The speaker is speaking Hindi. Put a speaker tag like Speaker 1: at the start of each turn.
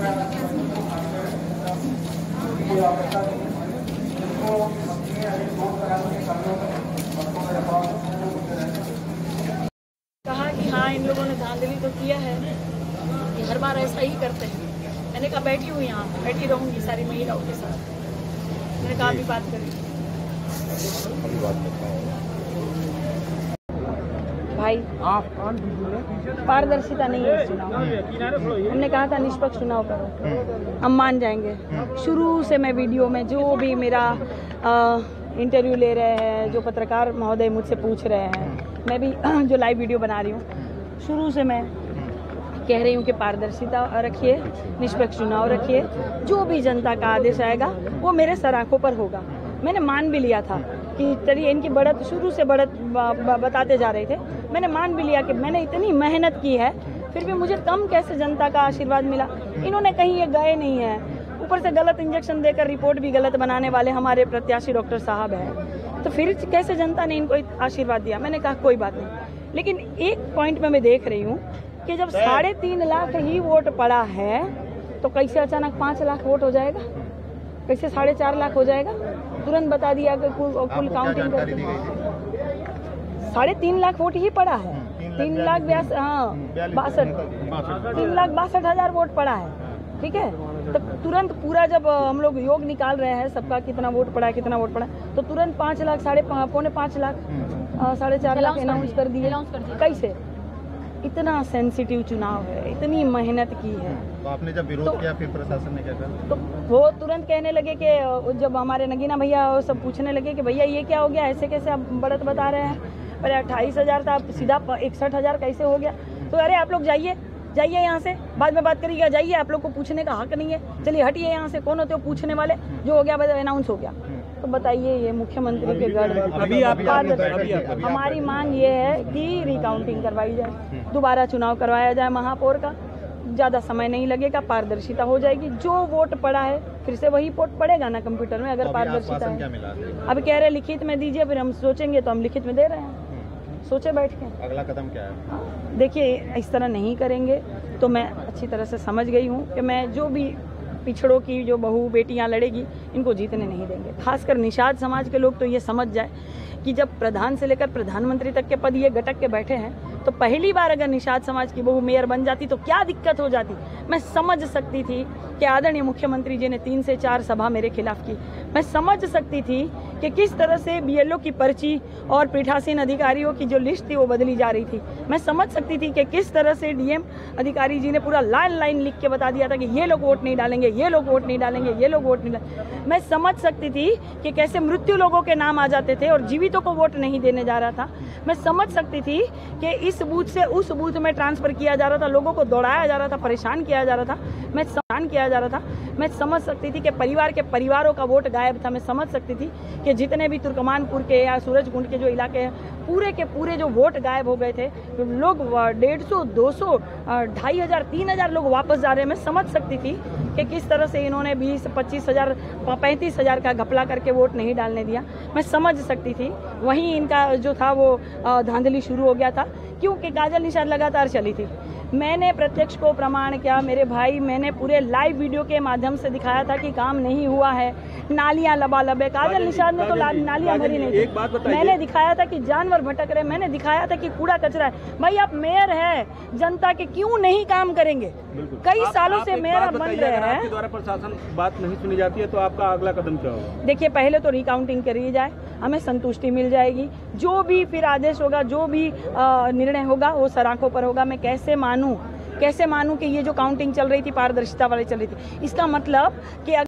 Speaker 1: कहा कि हाँ इन लोगों ने धांधली तो किया है, कि हर बार ऐसा ही करते हैं। मैंने कहा बैठी हूँ यहाँ, बैठी रहूँगी सारी महिलाओं के साथ। मैंने कहा अभी बात करें। भाई पारदर्शिता नहीं है चुनाव। हमने कहा था निष्पक्ष चुनाव करो, हम मान जाएंगे। शुरू से मैं वीडियो में जो भी मेरा इंटरव्यू ले रहे हैं, जो पत्रकार महोदय मुझसे पूछ रहे हैं, मैं भी जो लाइव वीडियो बना रही हूँ, शुरू से मैं कह रही हूँ कि पारदर्शिता रखिए, निष्पक्ष चुनाव रखिए। जो भी जनता का आदेश आएगा वो मेरे सर आंखों पर होगा। मैंने मान भी लिया था कि चलिए इनकी बढ़त, शुरू से बढ़त बताते जा रहे थे। मैंने मान भी लिया कि मैंने इतनी मेहनत की है, फिर भी मुझे कम कैसे जनता का आशीर्वाद मिला। इन्होंने कहीं ये गए नहीं हैं, ऊपर से गलत इंजेक्शन देकर रिपोर्ट भी गलत बनाने वाले हमारे प्रत्याशी डॉक्टर साहब हैं, तो फिर कैसे जनता ने इनको आशीर्वाद दिया। मैंने कहा कोई बात नहीं, लेकिन एक पॉइंट में मैं देख रही हूँ कि जब 3.5 लाख ही वोट पड़ा है तो कैसे अचानक 5 लाख वोट हो जाएगा, कैसे 4.5 लाख हो जाएगा। तुरंत बता दिया कि कुल काउंटिंग करके 3.5 लाख वोट ही पड़ा है। 3,62,000 वोट पड़ा है, ठीक है। तब तुरंत पूरा जब हम लोग योग निकाल रहे हैं सबका कितना वोट पड़ा है, कितना वोट पड़ा है, तो तुरंत 5 लाख, 5.5 लाख, 4.5 लाख अनाउंस कर दिए। कैसे? इतना सेंसिटिव चुनाव है, इतनी मेहनत की है।
Speaker 2: तो आपने जब विरोध किया फिर प्रशासन ने क्या कहा? तो
Speaker 1: वो तुरंत कहने लगे कि जब हमारे नगीना भैया सब पूछने लगे कि भैया ये क्या हो गया, ऐसे कैसे आप बढ़त बता रहे हैं, पहले 28,000 था, सीधा 61,000 कैसे हो गया। तो अरे आप लोग जाइए यहाँ से, बाद में बात करिएगा, जाइए, आप लोग को पूछने का हक नहीं है, चलिए हटिए यहाँ से, कौन होते हो पूछने वाले, जो हो गया अनाउंस हो गया। तो बताइए ये मुख्यमंत्री के गढ़। हमारी मांग ये है कि रिकाउंटिंग करवाई जाए, दोबारा चुनाव करवाया जाए महापौर का, ज़्यादा समय नहीं लगेगा, पारदर्शिता हो जाएगी। जो वोट पड़ा है फिर से वही वोट पड़ेगा ना कंप्यूटर में, अगर पारदर्शिता है। अब कह रहे लिखित में दीजिए, फिर हम सोचेंगे, तो हम लिखित में दे रहे हैं, सोचे बैठ के।
Speaker 2: अगला कदम क्या है?
Speaker 1: देखिए इस तरह नहीं करेंगे तो मैं अच्छी तरह से समझ गई हूँ कि मैं जो भी पिछड़ों की जो बहू बेटियां लड़ेगी, इनको जीतने नहीं देंगे। खासकर निषाद समाज के लोग तो ये समझ जाए कि जब प्रधान से लेकर प्रधानमंत्री तक के पद ये गटक के बैठे हैं, तो पहली बार अगर निषाद समाज की बहू मेयर बन जाती तो क्या दिक्कत हो जाती। मैं समझ सकती थी कि आदरणीय मुख्यमंत्री जी ने 3 से 4 सभा मेरे खिलाफ की। मैं समझ सकती थी कि किस तरह से बीएलओ की पर्ची और पीठासीन अधिकारियों की जो लिस्ट थी वो बदली जा रही थी। मैं समझ सकती थी कि किस तरह से डीएम अधिकारी जी ने पूरा लाइन लिख के बता दिया था कि ये लोग वोट नहीं डालेंगे, ये लोग वोट नहीं डालेंगे, ये लोग वोट नहीं डालेंगे। मैं समझ सकती थी कि कैसे मृत्यु लोगों के नाम आ जाते थे और जीवितों को वोट नहीं देने जा रहा था। मैं समझ सकती थी कि इस बूथ से उस बूथ में ट्रांसफर किया जा रहा था, लोगों को दौड़ाया जा रहा था, परेशान किया जा रहा था, मैं सम्मान किया जा रहा था। मैं समझ सकती थी कि परिवार के परिवारों का वोट गायब था। मैं समझ सकती थी कि जितने भी तुर्कमानपुर के या सूरजकुंड के जो इलाके हैं, पूरे के पूरे जो वोट गायब हो गए थे, लोग 150, 200, 2,500, 3,000 लोग वापस जा रहे हैं। मैं समझ सकती थी कि किस तरह से इन्होंने 20, 25,000, 35,000 का घपला करके वोट नहीं डालने दिया। मैं समझ सकती थी। वहीं इनका जो था वो धांधली शुरू हो गया था, क्योंकि काजल निषाद लगातार चली थी। मैंने प्रत्यक्ष को प्रमाण किया मेरे भाई, मैंने पूरे लाइव वीडियो के माध्यम से दिखाया था कि काम नहीं हुआ है, नालियां लबालब है। काजल निषाद ने तो नालियां भरी नहीं थी। मैंने दिखाया था कि जानवर भटक रहे, मैंने दिखाया था कि कूड़ा कचरा है। भाई आप मेयर है, जनता के क्यों नहीं काम करेंगे? कई सालों से मेयर बन रहे हैं, आपके द्वारा प्रशासन बात नहीं सुनी जाती है, तो आपका अगला कदम क्या होगा? देखिए पहले तो रिकाउंटिंग करी जाए, हमें संतुष्टि मिल जाएगी। जो भी फिर आदेश होगा, जो भी निर्णय होगा वो सर आंखों पर होगा। मैं कैसे मानूं कि ये जो काउंटिंग चल रही थी पारदर्शिता वाली चल रही थी, इसका मतलब कि